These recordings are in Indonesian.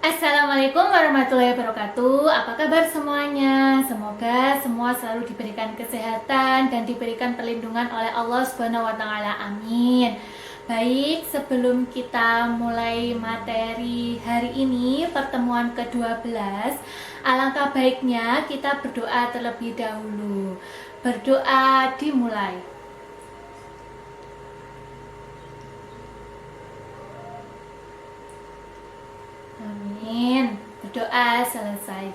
Assalamualaikum warahmatullahi wabarakatuh. Apa kabar semuanya? Semoga semua selalu diberikan kesehatan dan diberikan perlindungan oleh Allah Subhanahu wa taala. Amin. Baik, sebelum kita mulai materi hari ini, pertemuan ke-12, alangkah baiknya kita berdoa terlebih dahulu. Berdoa dimulai. Amin. Berdoa selesai.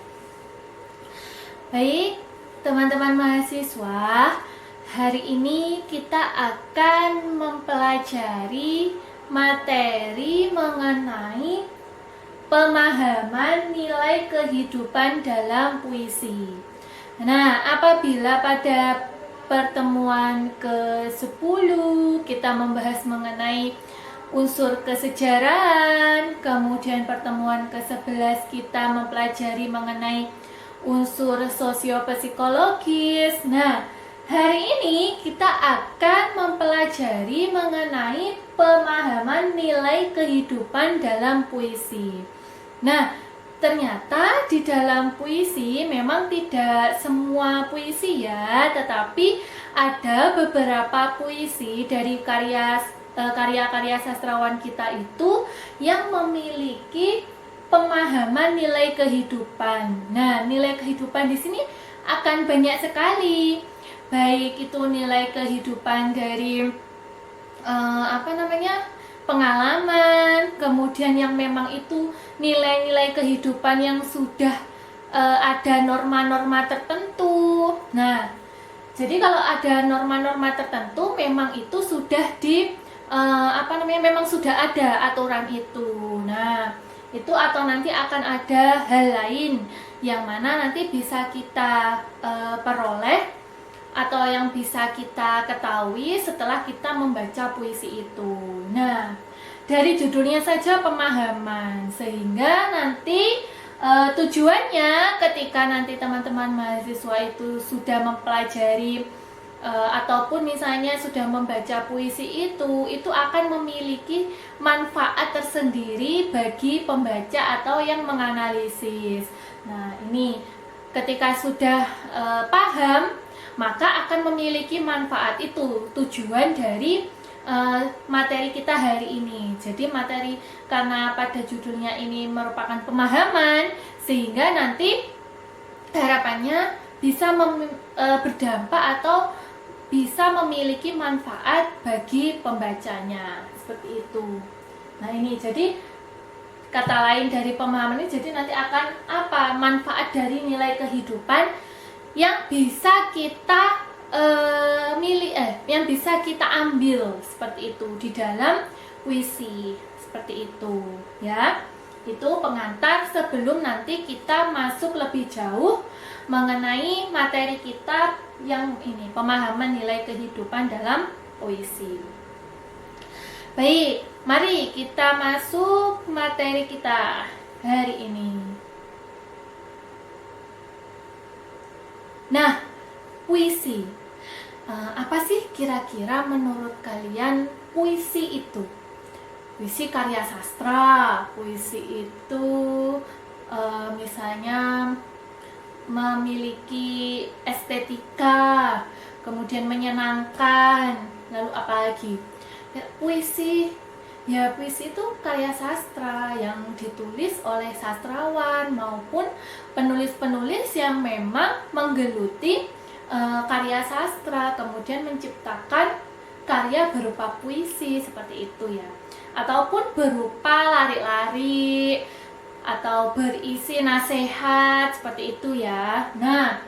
Baik, teman-teman mahasiswa, hari ini kita akan mempelajari materi mengenai pemahaman nilai kehidupan dalam puisi. Nah, apabila pada pertemuan ke-10 kita membahas mengenai unsur kesejarahan, kemudian pertemuan ke-11 kita mempelajari mengenai unsur sosiopsikologis. Nah, hari ini kita akan mempelajari mengenai pemahaman nilai kehidupan dalam puisi. Nah, ternyata di dalam puisi memang tidak semua puisi ya, tetapi ada beberapa puisi dari karya-karya sastrawan kita itu yang memiliki pemahaman nilai kehidupan. Nah, nilai kehidupan di sini akan banyak sekali. Baik itu nilai kehidupan dari pengalaman, kemudian yang memang itu nilai-nilai kehidupan yang sudah ada norma-norma tertentu. Nah, jadi kalau ada norma-norma tertentu memang itu sudah memang sudah ada aturan itu. Nah, itu atau nanti akan ada hal lain yang mana nanti bisa kita peroleh atau yang bisa kita ketahui setelah kita membaca puisi itu. Nah, dari judulnya saja pemahaman, sehingga nanti tujuannya ketika nanti teman-teman mahasiswa itu sudah mempelajari ataupun misalnya sudah membaca puisi itu akan memiliki manfaat tersendiri bagi pembaca atau yang menganalisis. Nah, ini ketika sudah paham, maka akan memiliki manfaat. Itu tujuan dari materi kita hari ini. Jadi materi, karena pada judulnya ini merupakan pemahaman, sehingga nanti harapannya bisa berdampak atau bisa memiliki manfaat bagi pembacanya, seperti itu. Nah, ini jadi kata lain dari pemahaman ini, jadi nanti akan apa manfaat dari nilai kehidupan yang bisa kita yang bisa kita ambil seperti itu di dalam puisi, seperti itu ya. Itu pengantar sebelum nanti kita masuk lebih jauh mengenai materi kita yang ini, pemahaman nilai kehidupan dalam puisi. Baik, mari kita masuk materi kita hari ini. Nah, puisi. Apa sih kira-kira menurut kalian puisi itu? Puisi karya sastra, puisi itu misalnya memiliki estetika, kemudian menyenangkan, lalu apa lagi? Puisi itu karya sastra yang ditulis oleh sastrawan maupun penulis-penulis yang memang menggeluti karya sastra, kemudian menciptakan karya berupa puisi seperti itu ya, ataupun berupa lari-lari atau berisi nasihat seperti itu ya. Nah,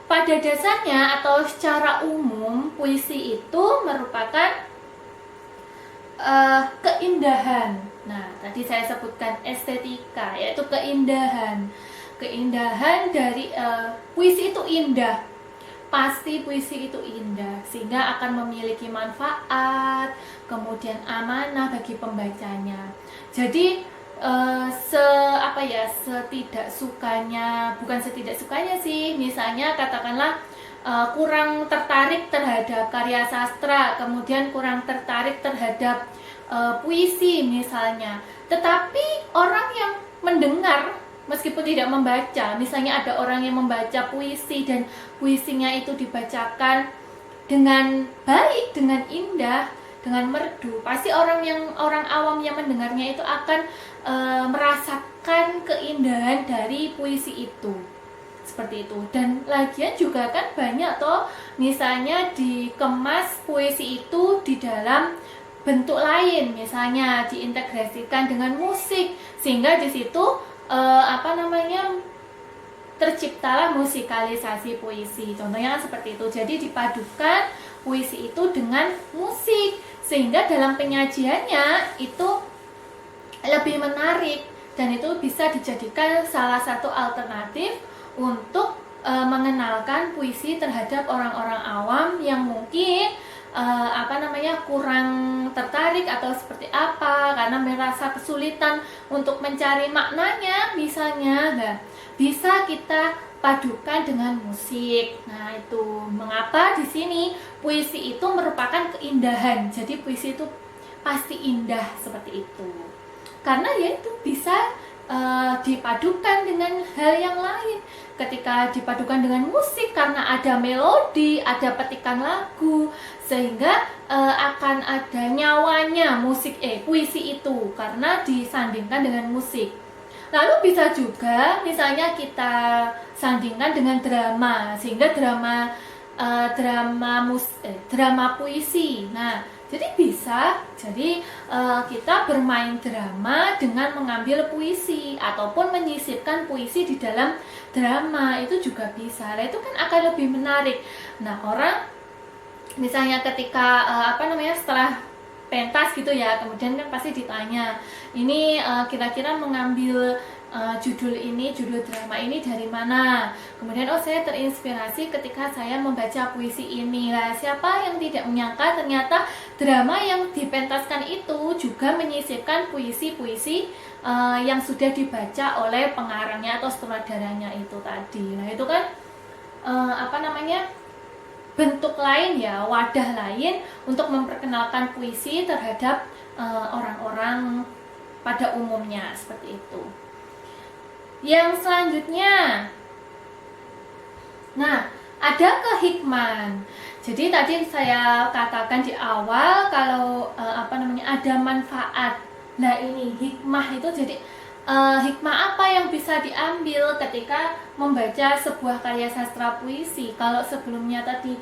pada dasarnya atau secara umum puisi itu merupakan keindahan. Nah, tadi saya sebutkan estetika, yaitu keindahan. Keindahan dari puisi itu indah. Pasti puisi itu indah, sehingga akan memiliki manfaat, kemudian amanah bagi pembacanya. Jadi bukan setidak sukanya sih, misalnya katakanlah kurang tertarik terhadap karya sastra, kemudian kurang tertarik terhadap puisi misalnya, tetapi orang yang mendengar meskipun tidak membaca. Misalnya ada orang yang membaca puisi dan puisinya itu dibacakan dengan baik, dengan indah, dengan merdu, pasti orang awam yang mendengarnya itu akan merasakan keindahan dari puisi itu, seperti itu. Dan lagian juga kan banyak toh, misalnya dikemas puisi itu di dalam bentuk lain, misalnya diintegrasikan dengan musik, sehingga di situ terciptalah musikalisasi puisi. Contohnya kan seperti itu. Jadi dipadukan puisi itu dengan musik, sehingga dalam penyajiannya itu lebih menarik, dan itu bisa dijadikan salah satu alternatif untuk mengenalkan puisi terhadap orang-orang awam yang mungkin kurang tertarik atau seperti apa, karena merasa kesulitan untuk mencari maknanya misalnya. Nah, bisa kita padukan dengan musik. Nah, itu mengapa di sini puisi itu merupakan keindahan. Jadi puisi itu pasti indah seperti itu. Karena ya itu bisa dipadukan dengan hal yang lain. Ketika dipadukan dengan musik, karena ada melodi, ada petikan lagu, sehingga akan ada nyawanya puisi itu karena disandingkan dengan musik. Lalu bisa juga misalnya kita sandingkan dengan drama, sehingga drama puisi. Nah, jadi bisa, kita bermain drama dengan mengambil puisi ataupun menyisipkan puisi di dalam drama, itu juga bisa. Nah, itu kan akan lebih menarik. Nah, orang misalnya ketika setelah pentas gitu ya, kemudian kan pasti ditanya, ini kira-kira mengambil judul drama ini dari mana? Kemudian saya terinspirasi ketika saya membaca puisi ini. Lah, siapa yang tidak menyangka ternyata drama yang dipentaskan itu juga menyisipkan puisi-puisi yang sudah dibaca oleh pengarangnya atau sutradaranya itu tadi. Nah, itu kan bentuk lain ya, wadah lain untuk memperkenalkan puisi terhadap orang-orang pada umumnya, seperti itu. Yang selanjutnya, nah, ada kehikman. Jadi tadi saya katakan di awal kalau ada manfaat. Nah, ini hikmah itu jadi hikmah apa yang bisa diambil ketika membaca sebuah karya sastra puisi? Kalau sebelumnya tadi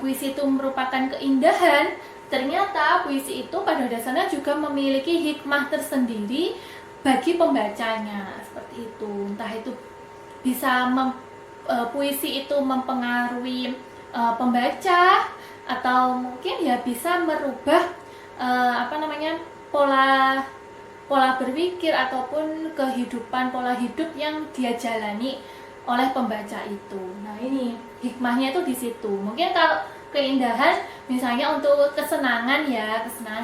puisi itu merupakan keindahan, ternyata puisi itu pada dasarnya juga memiliki hikmah tersendiri bagi pembacanya, seperti itu. Entah itu bisa puisi itu mempengaruhi pembaca, atau mungkin ya bisa merubah pola berpikir ataupun pola hidup yang dia jalani oleh pembaca itu. Nah, ini hikmahnya itu di situ. Mungkin kalau keindahan misalnya untuk kesenangan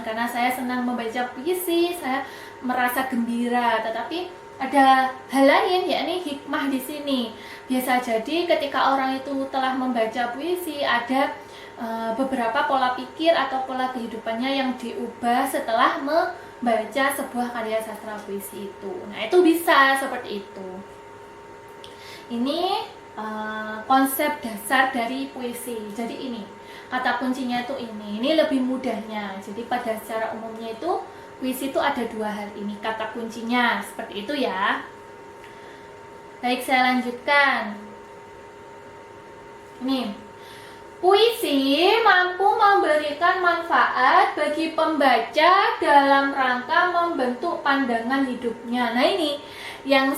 karena saya senang membaca puisi, saya merasa gembira, tetapi ada hal lain, yakni hikmah di sini. Biasa jadi ketika orang itu telah membaca puisi, ada beberapa pola pikir atau pola kehidupannya yang diubah setelah membaca sebuah karya sastra puisi itu. Nah, itu bisa seperti itu. Ini konsep dasar dari puisi. Jadi ini kata kuncinya itu ini lebih mudahnya. Jadi pada secara umumnya itu puisi itu ada dua hal ini kata kuncinya, seperti itu ya. Baik, saya lanjutkan. Nih, puisi mampu memberikan manfaat bagi pembaca dalam rangka membentuk pandangan hidupnya. Nah, ini yang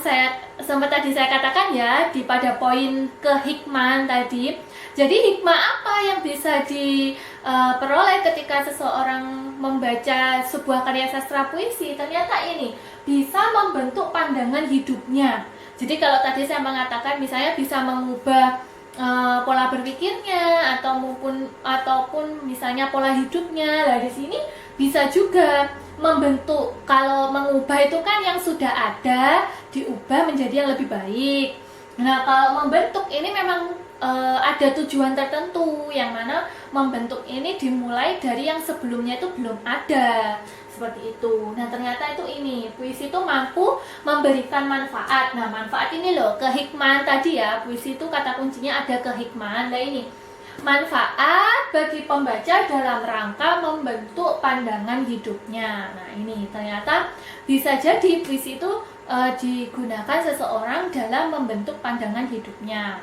sempat tadi saya katakan ya, pada poin kehikmahan tadi. Jadi hikmah apa yang bisa diperoleh ketika seseorang membaca sebuah karya sastra puisi? Ternyata ini bisa membentuk pandangan hidupnya. Jadi kalau tadi saya mengatakan misalnya bisa mengubah pola berpikirnya ataupun misalnya pola hidupnya. Lah, di sini bisa juga membentuk. Kalau mengubah itu kan yang sudah ada diubah menjadi yang lebih baik. Nah, kalau membentuk ini memang ada tujuan tertentu, yang mana membentuk ini dimulai dari yang sebelumnya itu belum ada, seperti itu. Nah ternyata itu ini puisi itu mampu memberikan manfaat. Nah manfaat ini loh, kehikmahan tadi ya, puisi itu kata kuncinya ada kehikmahan. Nah ini manfaat bagi pembaca dalam rangka membentuk pandangan hidupnya. Nah ini ternyata bisa jadi puisi itu digunakan seseorang dalam membentuk pandangan hidupnya,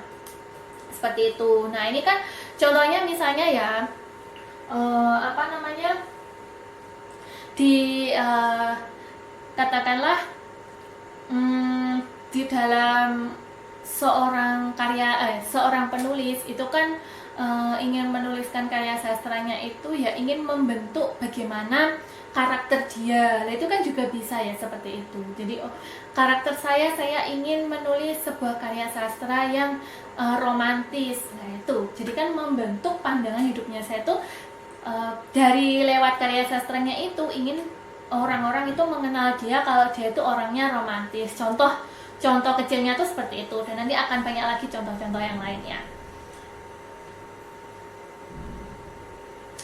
seperti itu. Nah ini kan contohnya misalnya ya apa namanya, di katakanlah di dalam seorang seorang penulis itu kan ingin menuliskan karya sastranya itu ya ingin membentuk bagaimana karakter dia. Nah, itu kan juga bisa ya seperti itu. Jadi karakter saya ingin menulis sebuah karya sastra yang romantis. Nah itu jadi kan membentuk pandangan hidupnya saya itu dari lewat karya sastranya itu ingin orang-orang itu mengenal dia kalau dia itu orangnya romantis. Contoh kecilnya tuh seperti itu, dan nanti akan banyak lagi contoh-contoh yang lainnya.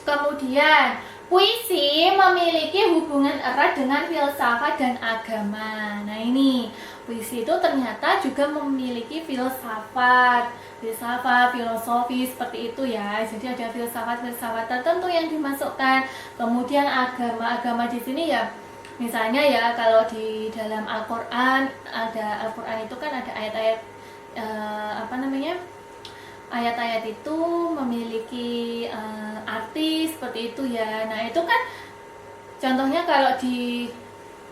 Kemudian puisi memiliki hubungan erat dengan filsafat dan agama. Nah ini puisi itu ternyata juga memiliki filsafat, filosofi seperti itu ya. Jadi ada filsafat tertentu yang dimasukkan. Kemudian agama di sini ya, misalnya ya kalau di dalam Al-Qur'an itu kan ada ayat-ayat ayat-ayat itu memiliki arti seperti itu ya. Nah itu kan contohnya kalau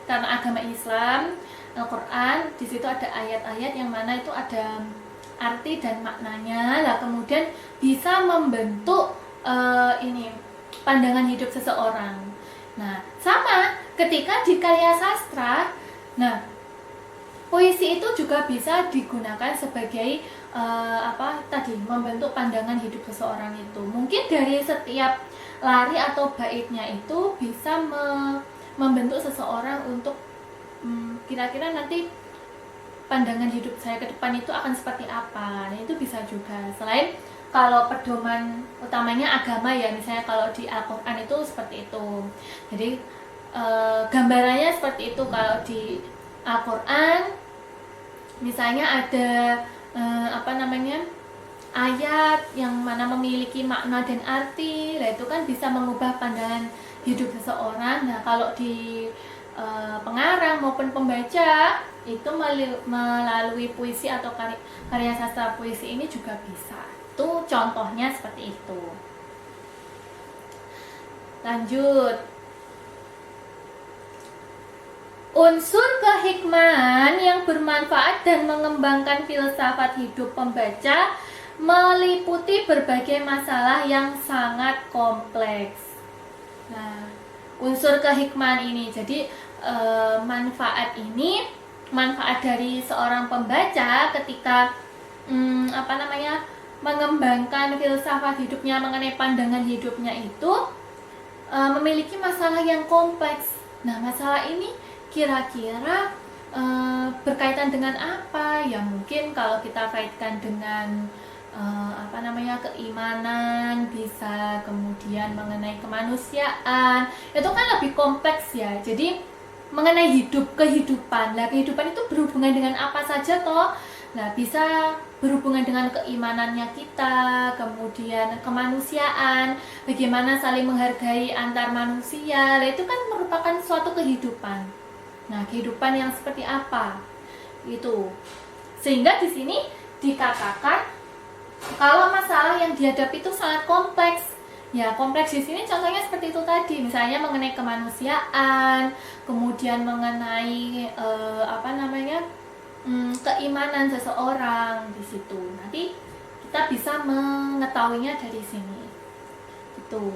karena agama Islam, Al-Quran di situ ada ayat-ayat yang mana itu ada arti dan maknanya lah, kemudian bisa membentuk pandangan hidup seseorang. Nah sama ketika di karya sastra, nah puisi itu juga bisa digunakan sebagai membentuk pandangan hidup seseorang itu. Mungkin dari setiap lari atau baitnya itu bisa membentuk seseorang untuk kira-kira nanti pandangan hidup saya ke depan itu akan seperti apa. Nah itu bisa juga. Selain kalau pedoman utamanya agama ya, misalnya kalau di Al-Quran itu seperti itu. Jadi gambarannya seperti itu. Kalau di Al-Quran misalnya ada ayat yang mana memiliki makna dan arti, nah itu kan bisa mengubah pandangan hidup seseorang. Nah kalau di pengarang maupun pembaca itu melalui puisi atau karya sastra puisi ini juga bisa. Itu contohnya seperti itu. Lanjut. Unsur kehikmahan yang bermanfaat dan mengembangkan filsafat hidup pembaca meliputi berbagai masalah yang sangat kompleks. Nah, unsur kehikmahan ini, jadi manfaat dari seorang pembaca ketika mengembangkan filsafat hidupnya mengenai pandangan hidupnya itu memiliki masalah yang kompleks. Nah, masalah ini kira-kira berkaitan dengan apa? Ya mungkin kalau kita kaitkan dengan keimanan, bisa kemudian mengenai kemanusiaan, itu kan lebih kompleks ya. Jadi mengenai kehidupan. Nah, kehidupan itu berhubungan dengan apa saja toh? Nah, bisa berhubungan dengan keimanannya kita, kemudian kemanusiaan, bagaimana saling menghargai antar manusia. Nah, itu kan merupakan suatu kehidupan. Nah, kehidupan yang seperti apa? Itu. Sehingga di sini dikatakan kalau masalah yang dihadapi itu sangat kompleks. Ya, kompleks di sini contohnya seperti itu tadi, misalnya mengenai kemanusiaan, kemudian mengenai keimanan seseorang di situ. Nanti kita bisa mengetahuinya dari sini. Gitu.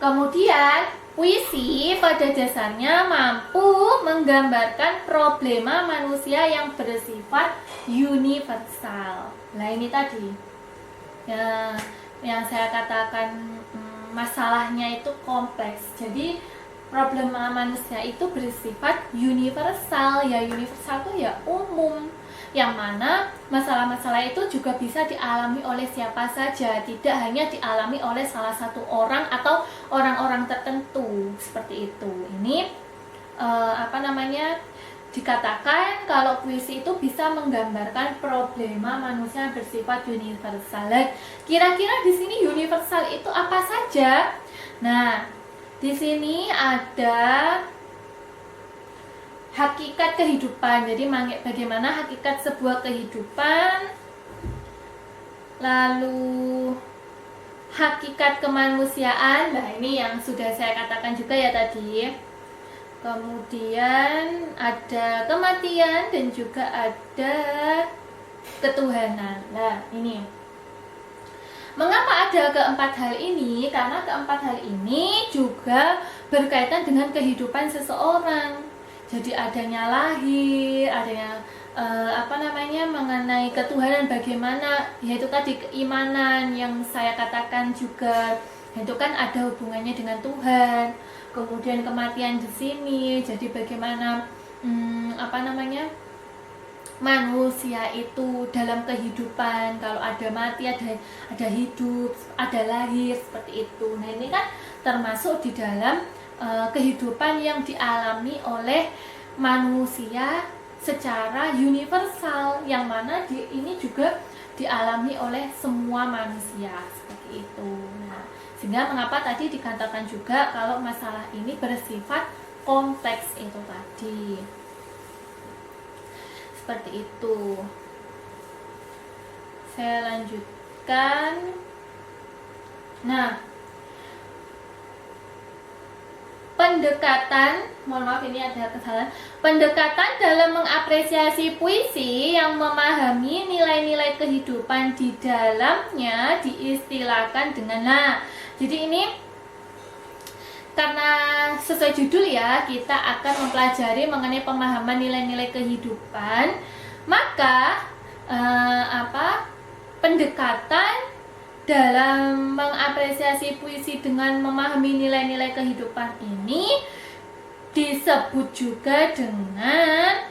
Kemudian puisi pada dasarnya mampu menggambarkan problema manusia yang bersifat universal. Nah ini tadi yang saya katakan masalahnya itu kompleks. Jadi problema manusia itu bersifat universal. Ya universal itu ya umum, yang mana masalah-masalah itu juga bisa dialami oleh siapa saja, tidak hanya dialami oleh salah satu orang atau orang-orang tertentu seperti itu. Ini dikatakan kalau puisi itu bisa menggambarkan problema manusia bersifat universal. Kira-kira di sini universal itu apa saja? Nah, di sini ada hakikat kehidupan. Jadi bagaimana hakikat sebuah kehidupan, lalu hakikat kemanusiaan. Nah, ini yang sudah saya katakan juga ya tadi. Kemudian ada kematian dan juga ada ketuhanan. Nah, ini mengapa ada keempat hal ini? Karena keempat hal ini juga berkaitan dengan kehidupan seseorang. Jadi adanya lahir, adanya mengenai ketuhanan, bagaimana, yaitu tadi keimanan yang saya katakan juga, itu kan ada hubungannya dengan Tuhan. Kemudian kematian di sini, jadi bagaimana manusia itu dalam kehidupan, kalau ada mati, ada hidup, ada lahir, seperti itu. Nah, ini kan termasuk di dalam kehidupan yang dialami oleh manusia secara universal, yang mana ini juga dialami oleh semua manusia, seperti itu. Nah, sehingga mengapa tadi dikatakan juga kalau masalah ini bersifat kompleks itu tadi. Seperti itu. Saya lanjutkan. Nah, pendekatan dalam mengapresiasi puisi yang memahami nilai-nilai kehidupan di dalamnya diistilahkan dengan jadi ini karena sesuai judul ya, kita akan mempelajari mengenai pemahaman nilai-nilai kehidupan, maka pendekatan dalam mengapresiasi puisi dengan memahami nilai-nilai kehidupan ini disebut juga dengan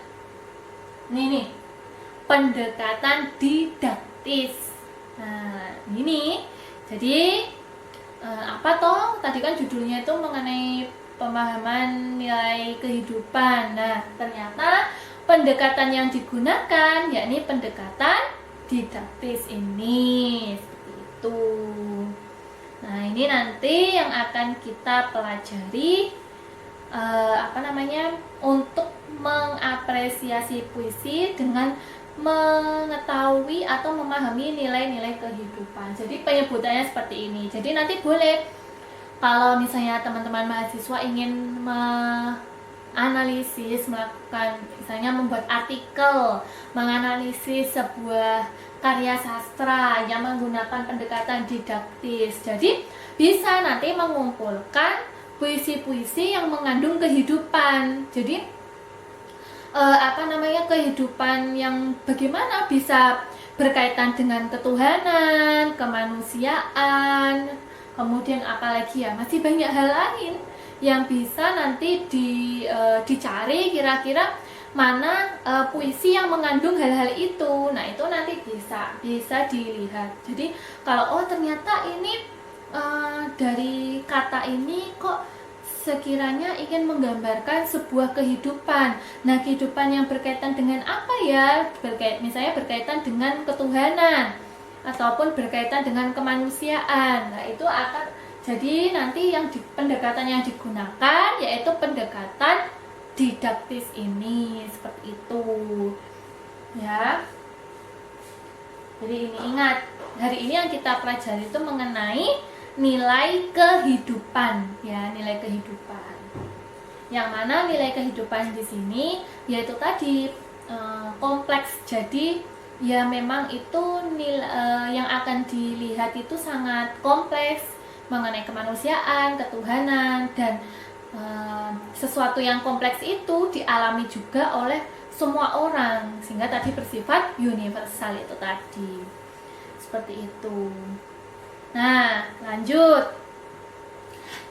pendekatan didaktis. Nah, ini jadi tadi kan judulnya itu mengenai pemahaman nilai kehidupan. Nah, ternyata pendekatan yang digunakan yakni pendekatan didaktis ini, seperti itu. Nah, ini nanti yang akan kita pelajari untuk mengapresiasi puisi dengan mengetahui atau memahami nilai-nilai kehidupan. Jadi penyebutannya seperti ini. Jadi nanti boleh kalau misalnya teman-teman mahasiswa ingin menganalisis, melakukan misalnya membuat artikel, menganalisis sebuah karya sastra yang menggunakan pendekatan didaktis. Jadi bisa nanti mengumpulkan puisi-puisi yang mengandung kehidupan. Jadi kehidupan yang bagaimana bisa berkaitan dengan ketuhanan, kemanusiaan, kemudian apalagi ya, masih banyak hal lain yang bisa nanti dicari kira-kira mana puisi yang mengandung hal-hal itu. Nah, itu nanti bisa dilihat. Jadi kalau ternyata ini dari kata ini kok sekiranya ingin menggambarkan sebuah kehidupan. Nah, kehidupan yang berkaitan dengan apa ya? Misalnya berkaitan dengan ketuhanan ataupun berkaitan dengan kemanusiaan. Nah, itu akan jadi nanti pendekatan yang digunakan yaitu pendekatan didaktis ini, seperti itu. Ya. Jadi ini ingat, hari ini yang kita pelajari itu mengenai nilai kehidupan, ya, nilai kehidupan. Yang mana nilai kehidupan di sini yaitu tadi kompleks. Jadi ya memang itu yang akan dilihat itu sangat kompleks mengenai kemanusiaan, ketuhanan, dan sesuatu yang kompleks itu dialami juga oleh semua orang, sehingga tadi bersifat universal itu tadi. Seperti itu. Nah, lanjut.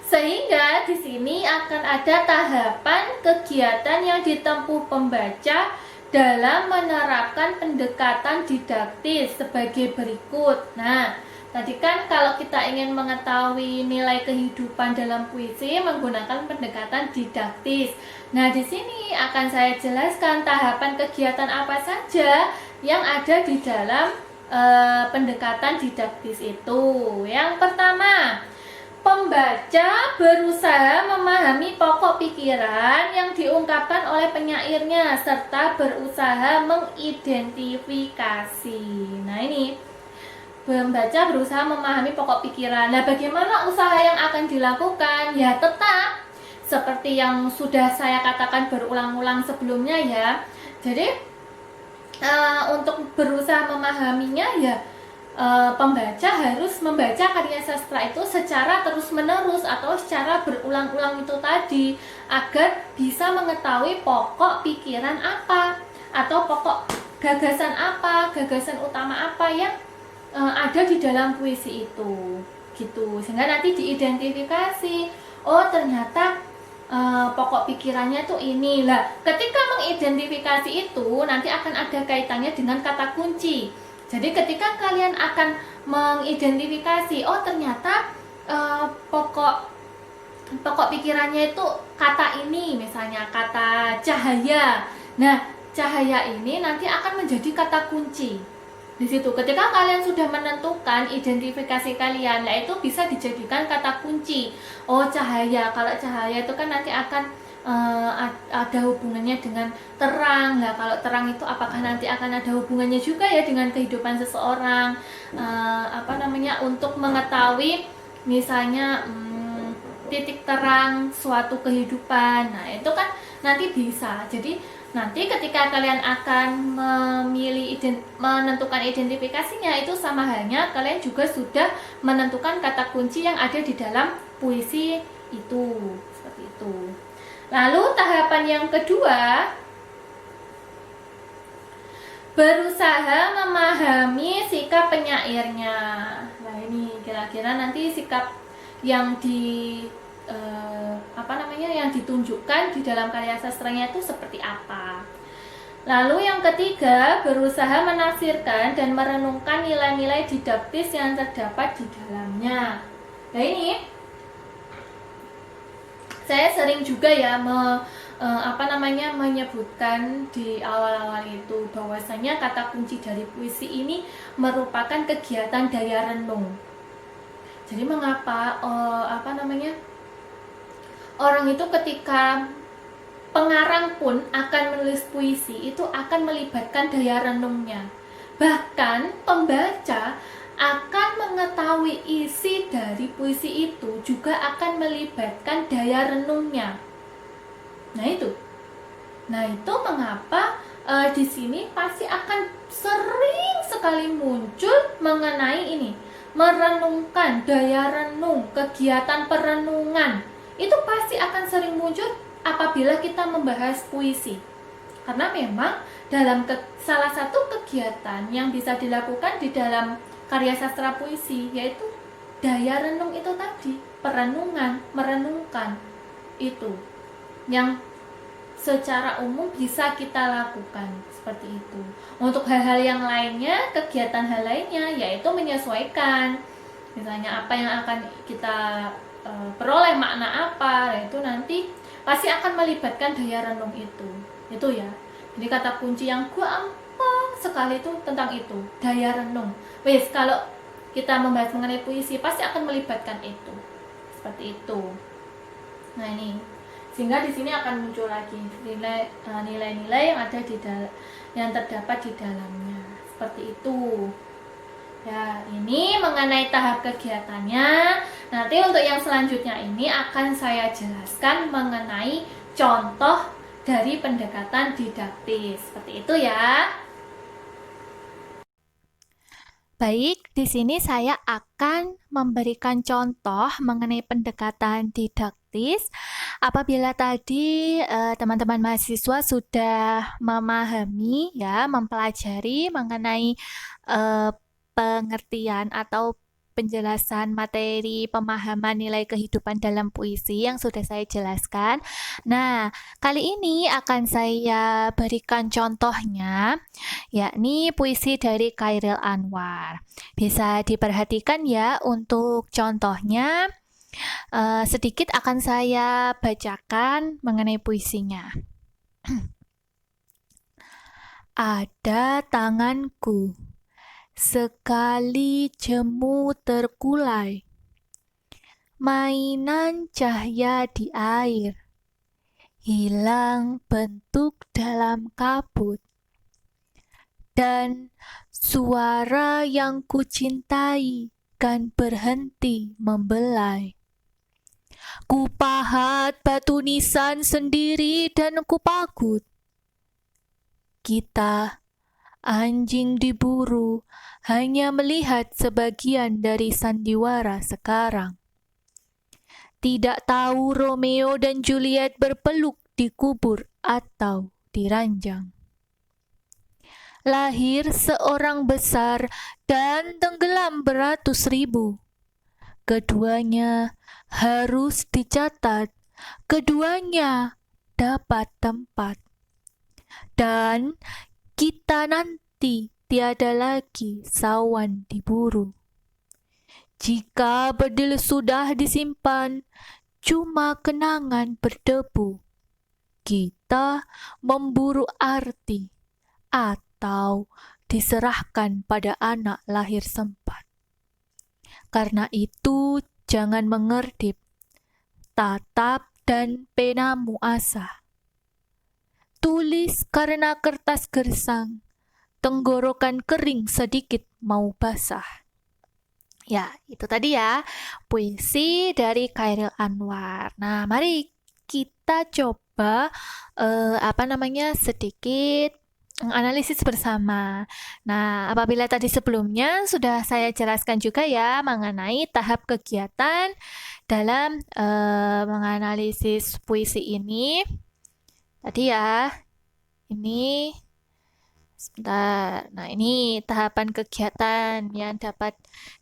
Sehingga di sini akan ada tahapan kegiatan yang ditempuh pembaca dalam menerapkan pendekatan didaktis sebagai berikut. Nah, tadi kan kalau kita ingin mengetahui nilai kehidupan dalam puisi menggunakan pendekatan didaktis. Nah, di sini akan saya jelaskan tahapan kegiatan apa saja yang ada di dalam pendekatan didaktis itu. Yang pertama, pembaca berusaha memahami pokok pikiran yang diungkapkan oleh penyairnya serta berusaha mengidentifikasi. Nah, ini pembaca berusaha memahami pokok pikiran. Nah, bagaimana usaha yang akan dilakukan? Ya, tetap seperti yang sudah saya katakan berulang-ulang sebelumnya ya. Jadi, untuk berusaha memahaminya ya, pembaca harus membaca karya sastra itu secara terus-menerus atau secara berulang-ulang itu tadi, agar bisa mengetahui pokok pikiran apa atau pokok gagasan apa, gagasan utama apa yang ada di dalam puisi itu gitu, sehingga nanti diidentifikasi, oh ternyata pokok pikirannya tuh ini lah. Ketika mengidentifikasi itu nanti akan ada kaitannya dengan kata kunci. Jadi ketika kalian akan mengidentifikasi, oh ternyata pokok pikirannya itu kata ini, misalnya kata cahaya. Nah, cahaya ini nanti akan menjadi kata kunci. Di situ ketika kalian sudah menentukan identifikasi kalian, nah itu bisa dijadikan kata kunci. Oh, cahaya. Kalau cahaya itu kan nanti akan ada hubungannya dengan terang. Nah, kalau terang itu apakah nanti akan ada hubungannya juga ya dengan kehidupan seseorang? Untuk mengetahui misalnya titik terang suatu kehidupan. Nah, itu kan nanti bisa. Jadi nanti ketika kalian akan menentukan identifikasinya, itu sama halnya kalian juga sudah menentukan kata kunci yang ada di dalam puisi itu. Seperti itu. Lalu tahapan yang kedua, berusaha memahami sikap penyairnya. Nah, ini kira-kira nanti sikap yang yang ditunjukkan di dalam karya sastranya itu seperti apa. Lalu yang ketiga, berusaha menafsirkan dan merenungkan nilai-nilai didaktis yang terdapat di dalamnya. Nah, ini saya sering juga ya menyebutkan di awal-awal itu bahwasanya kata kunci dari puisi ini merupakan kegiatan daya renung. Jadi mengapa orang itu ketika pengarang pun akan menulis puisi itu akan melibatkan daya renungnya. Bahkan pembaca akan mengetahui isi dari puisi itu juga akan melibatkan daya renungnya. Nah itu mengapa di sini pasti akan sering sekali muncul mengenai ini, merenungkan, daya renung, kegiatan perenungan. Itu pasti akan sering muncul apabila kita membahas puisi. Karena memang dalam salah satu kegiatan yang bisa dilakukan di dalam karya sastra puisi yaitu daya renung itu tadi, perenungan, merenungkan itu yang secara umum bisa kita lakukan seperti itu. Untuk hal-hal yang lainnya, kegiatan hal lainnya yaitu menyesuaikan, misalnya apa yang akan kita peroleh makna apa, itu nanti pasti akan melibatkan daya renung itu ya. Jadi kata kunci yang gampang sekali itu tentang itu, daya renung. Wes, kalau kita membahas mengenai puisi pasti akan melibatkan itu. Seperti itu. Nah, ini sehingga di sini akan muncul lagi nilai-nilai yang ada yang terdapat di dalamnya. Seperti itu. Ya, ini mengenai tahap kegiatannya. Nanti untuk yang selanjutnya ini akan saya jelaskan mengenai contoh dari pendekatan didaktis. Seperti itu ya. Baik, di sini saya akan memberikan contoh mengenai pendekatan didaktis. Apabila tadi teman-teman mahasiswa sudah memahami ya, mempelajari mengenai pengertian atau penjelasan materi pemahaman nilai kehidupan dalam puisi yang sudah saya jelaskan. Nah, kali ini akan saya berikan contohnya, yakni puisi dari Chairil Anwar. Bisa diperhatikan ya untuk contohnya. Sedikit akan saya bacakan mengenai puisinya. Ada tanganku, sekali jemu terkulai, mainan cahaya di air, hilang bentuk dalam kabut, dan suara yang kucintai kan berhenti membelai. Kupahat batu nisan sendiri dan kupagut. Kita, anjing diburu, hanya melihat sebagian dari sandiwara sekarang. Tidak tahu Romeo dan Juliet berpeluk di kubur atau di ranjang. Lahir seorang besar dan tenggelam beratus ribu. Keduanya harus dicatat, keduanya dapat tempat. Dan kita nanti tiada lagi sawan diburu. Jika bedil sudah disimpan, cuma kenangan berdebu. Kita memburu arti atau diserahkan pada anak lahir sempat. Karena itu jangan mengerdip, tatap dan penamu asah. Tulis karena kertas gersang, tenggorokan kering sedikit mau basah. Ya, itu tadi ya, puisi dari Chairil Anwar. Nah, mari kita coba sedikit analisis bersama. Nah, apabila tadi sebelumnya sudah saya jelaskan juga ya mengenai tahap kegiatan dalam menganalisis puisi ini. Tadi ya, ini sebentar. Nah, ini tahapan kegiatan yang dapat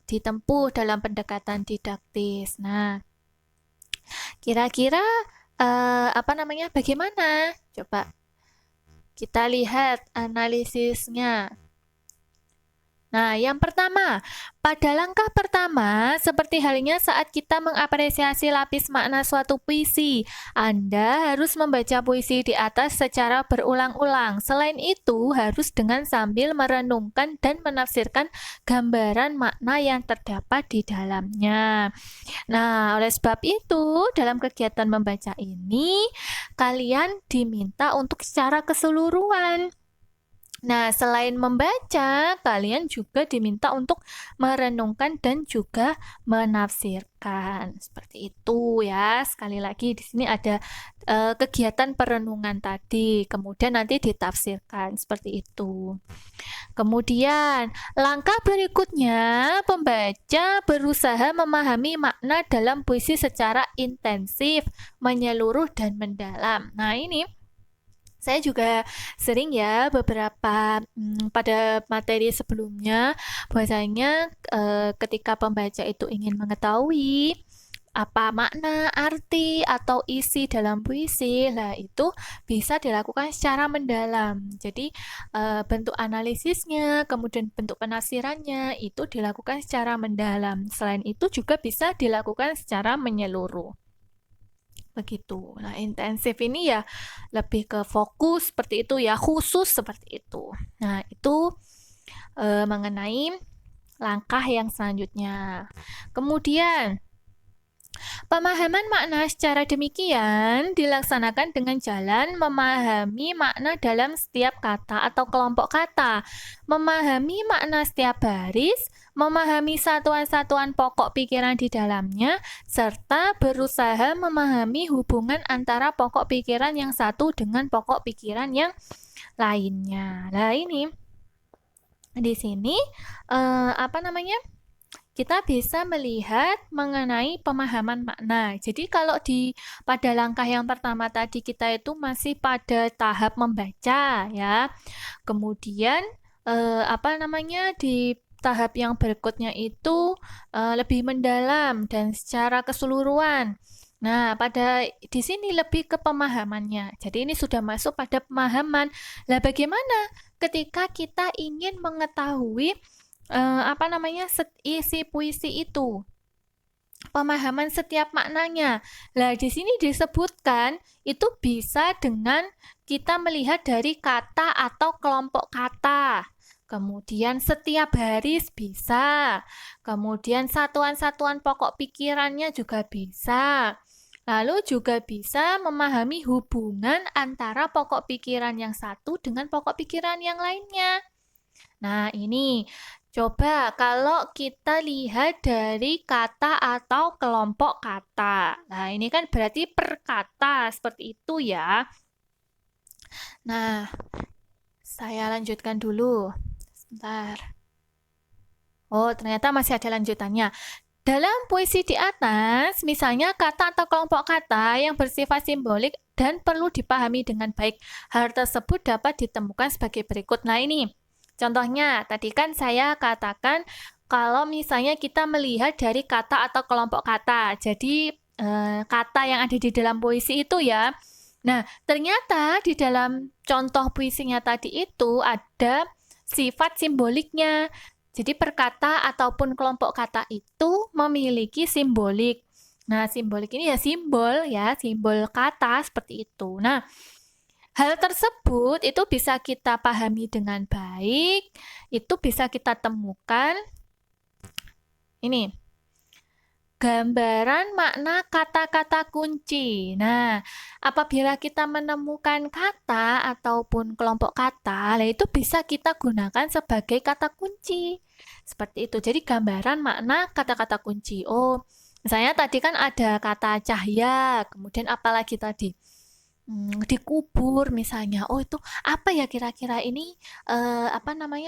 ditempuh dalam pendekatan didaktis. Nah, kira-kira bagaimana? Coba kita lihat analisisnya. Nah, yang pertama, pada langkah pertama, seperti halnya saat kita mengapresiasi lapis makna suatu puisi, Anda harus membaca puisi di atas secara berulang-ulang. Selain itu, harus dengan sambil merenungkan dan menafsirkan gambaran makna yang terdapat di dalamnya. Nah, oleh sebab itu, dalam kegiatan membaca ini, kalian diminta untuk secara keseluruhan. Nah, selain membaca, kalian juga diminta untuk merenungkan dan juga menafsirkan. Seperti itu ya. Sekali lagi di sini ada kegiatan perenungan tadi, kemudian nanti ditafsirkan seperti itu. Kemudian, langkah berikutnya, pembaca berusaha memahami makna dalam puisi secara intensif, menyeluruh dan mendalam. Nah, ini saya juga sering ya beberapa pada materi sebelumnya bahwasanya ketika pembaca itu ingin mengetahui apa makna, arti, atau isi dalam puisi, lah itu bisa dilakukan secara mendalam. Jadi bentuk analisisnya, kemudian bentuk penafsirannya itu dilakukan secara mendalam. Selain itu juga bisa dilakukan secara menyeluruh. Begitu. Nah, intensif ini ya lebih ke fokus seperti itu ya, khusus seperti itu. Nah, itu mengenai langkah yang selanjutnya. Kemudian, pemahaman makna secara demikian dilaksanakan dengan jalan memahami makna dalam setiap kata atau kelompok kata, memahami makna setiap baris, memahami satuan-satuan pokok pikiran di dalamnya, serta berusaha memahami hubungan antara pokok pikiran yang satu dengan pokok pikiran yang lainnya. Nah, ini di sini kita bisa melihat mengenai pemahaman makna. Jadi kalau pada langkah yang pertama tadi kita itu masih pada tahap membaca ya. Kemudian di tahap yang berikutnya itu lebih mendalam dan secara keseluruhan. Nah, di sini lebih ke pemahamannya. Jadi ini sudah masuk pada pemahaman. Lah bagaimana ketika kita ingin mengetahui isi puisi itu? Pemahaman setiap maknanya. Lah di sini disebutkan itu bisa dengan kita melihat dari kata atau kelompok kata. Kemudian setiap baris bisa. Kemudian satuan-satuan pokok pikirannya juga bisa. Lalu juga bisa memahami hubungan antara pokok pikiran yang satu dengan pokok pikiran yang lainnya. Nah, ini coba kalau kita lihat dari kata atau kelompok kata. Nah, ini kan berarti per kata seperti itu ya. Nah, saya lanjutkan dulu. Sebentar. Oh, ternyata masih ada lanjutannya. Dalam puisi di atas, misalnya kata atau kelompok kata yang bersifat simbolik dan perlu dipahami dengan baik. Hal tersebut dapat ditemukan sebagai berikut. Nah, ini contohnya, tadi kan saya katakan kalau misalnya kita melihat dari kata atau kelompok kata. Jadi, kata yang ada di dalam puisi itu ya. Nah, ternyata di dalam contoh puisinya tadi itu ada sifat simboliknya. Jadi, per kata ataupun kelompok kata itu memiliki simbolik. Nah, simbolik ini ya, simbol kata seperti itu. Nah, hal tersebut itu bisa kita pahami dengan baik, itu bisa kita temukan ini gambaran makna kata-kata kunci. Nah, apabila kita menemukan kata ataupun kelompok kata, itu bisa kita gunakan sebagai kata kunci. Seperti itu. Jadi gambaran makna kata-kata kunci. Oh, misalnya tadi kan ada kata cahaya, kemudian apalagi tadi? Dikubur misalnya. Oh, itu apa ya kira-kira ini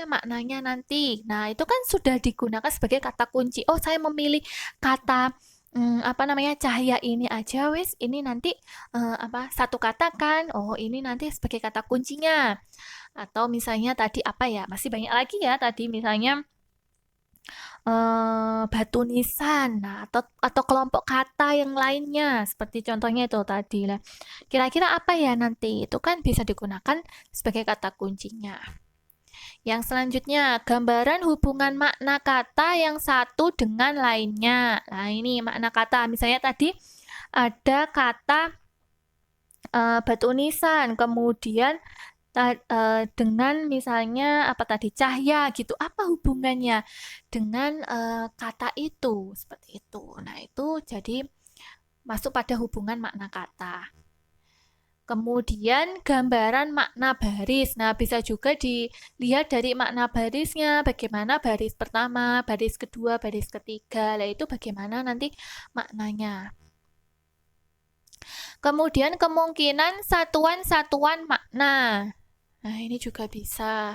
maknanya nanti. Nah, itu kan sudah digunakan sebagai kata kunci. Oh, saya memilih kata cahaya ini aja wis. Ini nanti satu kata kan. Oh, ini nanti sebagai kata kuncinya. Atau misalnya tadi masih banyak lagi ya tadi misalnya batu nisan, nah, atau kelompok kata yang lainnya, seperti contohnya itu tadi lah. Kira-kira apa ya nanti? Itu kan bisa digunakan sebagai kata kuncinya. Yang selanjutnya, gambaran hubungan makna kata yang satu dengan lainnya. Nah, ini makna kata. Misalnya tadi ada kata batu nisan, kemudian dengan misalnya cahaya gitu, apa hubungannya dengan kata itu seperti itu. Nah, itu jadi masuk pada hubungan makna kata. Kemudian gambaran makna baris. Nah, bisa juga dilihat dari makna barisnya, bagaimana baris pertama, baris kedua, baris ketiga. Nah, itu bagaimana nanti maknanya. Kemudian kemungkinan satuan-satuan makna. Nah, ini juga bisa.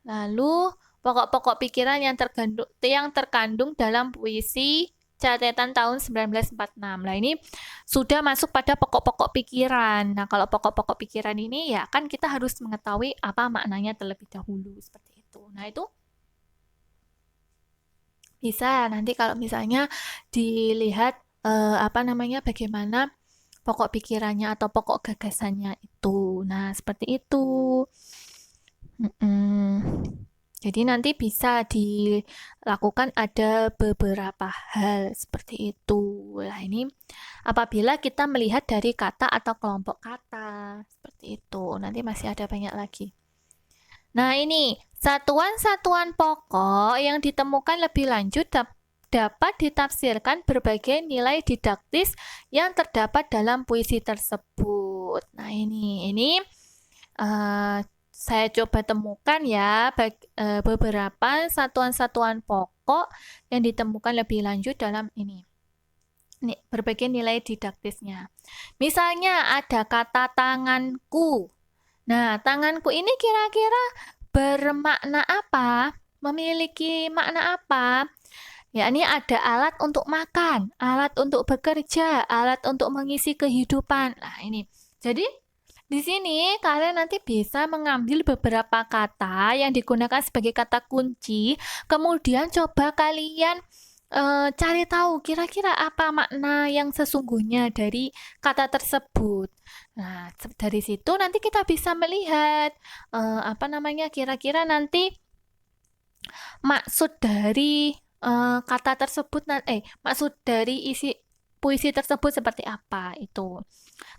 Lalu, pokok-pokok pikiran yang terkandung dalam puisi catatan tahun 1946. Nah, ini sudah masuk pada pokok-pokok pikiran. Nah, kalau pokok-pokok pikiran ini ya kan kita harus mengetahui apa maknanya terlebih dahulu seperti itu. Nah, itu bisa nanti kalau misalnya dilihat bagaimana pokok pikirannya atau pokok gagasannya itu. Nah, seperti itu. Jadi nanti bisa dilakukan ada beberapa hal seperti itu. Nah, ini apabila kita melihat dari kata atau kelompok kata seperti itu. Nanti masih ada banyak lagi. Nah, ini satuan-satuan pokok yang ditemukan lebih lanjut dapat ditafsirkan berbagai nilai didaktis yang terdapat dalam puisi tersebut. Nah, ini saya coba temukan ya beberapa satuan-satuan pokok yang ditemukan lebih lanjut dalam ini berbagai nilai didaktisnya. Misalnya ada kata tanganku. Nah, tanganku ini kira-kira bermakna apa? Memiliki makna apa? Ya, ini ada alat untuk makan, alat untuk bekerja, alat untuk mengisi kehidupan. Nah, ini. Jadi Di sini kalian nanti bisa mengambil beberapa kata yang digunakan sebagai kata kunci, kemudian coba kalian cari tahu kira-kira apa makna yang sesungguhnya dari kata tersebut. Nah, dari situ nanti kita bisa melihat apa namanya kira-kira nanti maksud dari kata tersebut, maksud dari isi puisi tersebut seperti apa itu.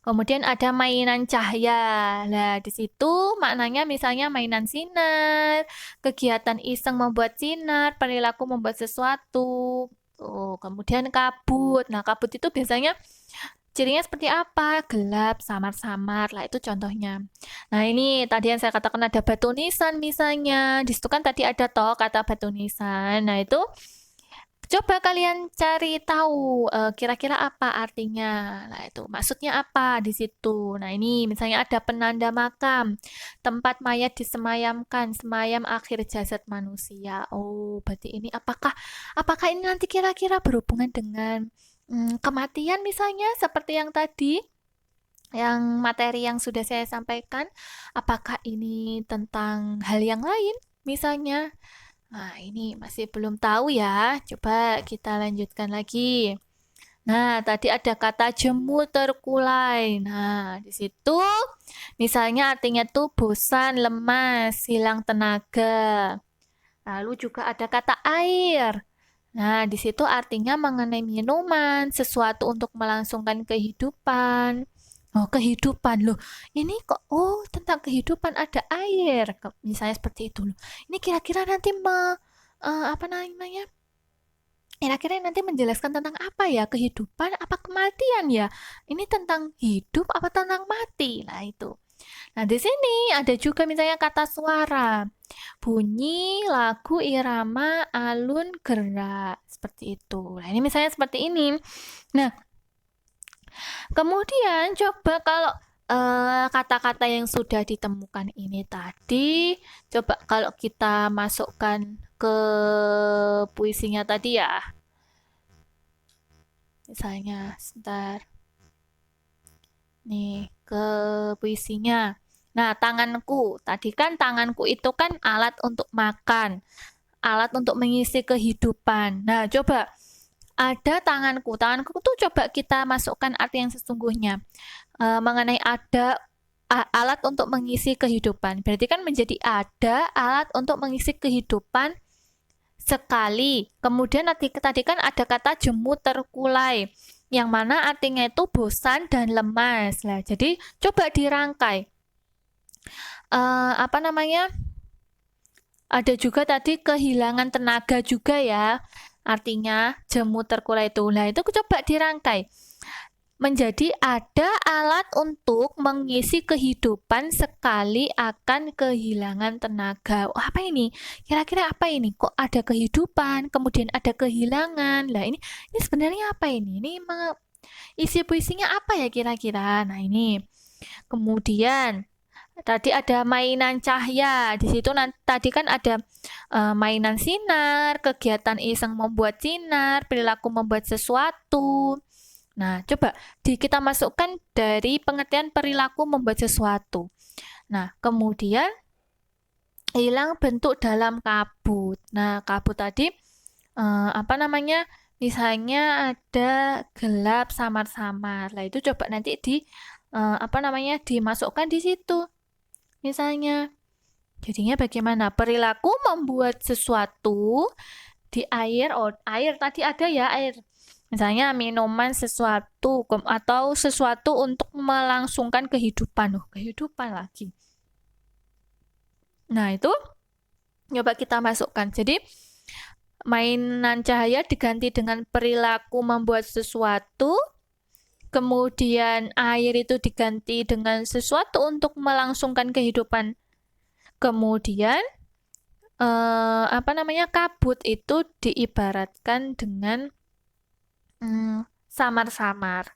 Kemudian ada mainan cahaya. Nah, di situ maknanya misalnya mainan sinar, kegiatan iseng membuat sinar, perilaku membuat sesuatu. Tuh, kemudian kabut. Nah, kabut itu biasanya cirinya seperti apa? Gelap, samar-samar. Lah, itu contohnya. Nah, ini tadi yang saya katakan ada batu nisan misalnya. Di situ kan tadi ada toh kata batu nisan. Nah, itu coba kalian cari tahu kira-kira apa artinya. Nah, itu maksudnya apa di situ. Nah, ini misalnya ada penanda makam, tempat mayat disemayamkan, semayam akhir jasad manusia. Oh, berarti ini apakah ini nanti kira-kira berhubungan dengan kematian misalnya seperti yang tadi? Yang materi yang sudah saya sampaikan, apakah ini tentang hal yang lain misalnya? Nah, ini masih belum tahu ya. Coba kita lanjutkan lagi. Nah, tadi ada kata jemu terkulai. Nah, di situ misalnya artinya tuh bosan, lemas, hilang tenaga. Lalu juga ada kata air. Nah, di situ artinya mengenai minuman, sesuatu untuk melangsungkan kehidupan. Oh, kehidupan loh. Ini kok tentang kehidupan ada air. Misalnya seperti itu loh. Ini kira-kira nanti apa namanya? Kira-kira nanti menjelaskan tentang apa ya? Kehidupan apa kematian ya? Ini tentang hidup apa tentang mati? Nah, itu. Nah, di sini ada juga misalnya kata suara. Bunyi, lagu, irama, alun, gerak. Seperti itu. Nah, ini misalnya seperti ini. Nah, kemudian coba kalau kata-kata yang sudah ditemukan ini tadi, coba kalau kita masukkan ke puisinya tadi ya. Misalnya, sebentar. Nih, ke puisinya. Nah, tanganku. Tadi kan tanganku itu kan alat untuk makan, alat untuk mengisi kehidupan. Nah, coba ada tanganku. Tanganku tuh coba kita masukkan arti yang sesungguhnya. Mengenai ada alat untuk mengisi kehidupan. Berarti kan menjadi ada alat untuk mengisi kehidupan sekali. Kemudian tadi kan ada kata jemu terkulai, yang mana artinya itu bosan dan lemas. Nah, jadi coba dirangkai. Apa namanya? Ada juga tadi kehilangan tenaga juga ya. Artinya jemu terkulai itu. Nah, itu coba dirangkai menjadi ada alat untuk mengisi kehidupan sekali akan kehilangan tenaga. Oh, apa ini? Kira-kira apa ini? Kok ada kehidupan, kemudian ada kehilangan. Lah ini sebenarnya apa ini? Ini isi puisinya apa ya kira-kira? Nah, ini. Kemudian tadi ada mainan cahaya. Di situ tadi kan ada mainan sinar, kegiatan iseng membuat sinar, perilaku membuat sesuatu. Nah, coba kita masukkan dari pengertian perilaku membuat sesuatu. Nah, kemudian hilang bentuk dalam kabut. Nah, kabut tadi apa namanya? Misalnya ada gelap samar-samar. Nah, itu coba nanti apa namanya? Dimasukkan di situ. Misalnya, jadinya bagaimana? Perilaku membuat sesuatu di air. Oh, air tadi ada ya, air. Misalnya minuman sesuatu atau sesuatu untuk melangsungkan kehidupan. Oh, kehidupan lagi. Nah, itu coba kita masukkan. Jadi, mainan cahaya diganti dengan perilaku membuat sesuatu. Kemudian air itu diganti dengan sesuatu untuk melangsungkan kehidupan. Kemudian apa namanya? Kabut itu diibaratkan dengan samar-samar.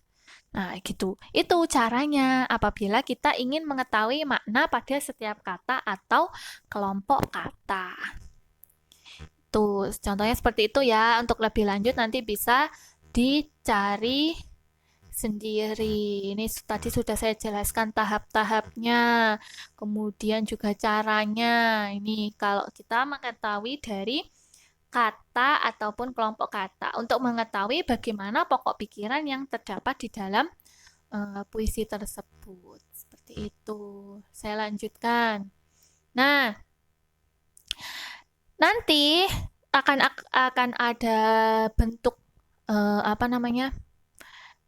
Nah, gitu. Itu caranya apabila kita ingin mengetahui makna pada setiap kata atau kelompok kata. Tuh, contohnya seperti itu ya. Untuk lebih lanjut nanti bisa dicari sendiri. Ini tadi sudah saya jelaskan tahap-tahapnya, kemudian juga caranya. Ini kalau kita mengetahui dari kata ataupun kelompok kata untuk mengetahui bagaimana pokok pikiran yang terdapat di dalam puisi tersebut. Seperti itu. Saya lanjutkan. Nah, nanti akan ada bentuk apa namanya?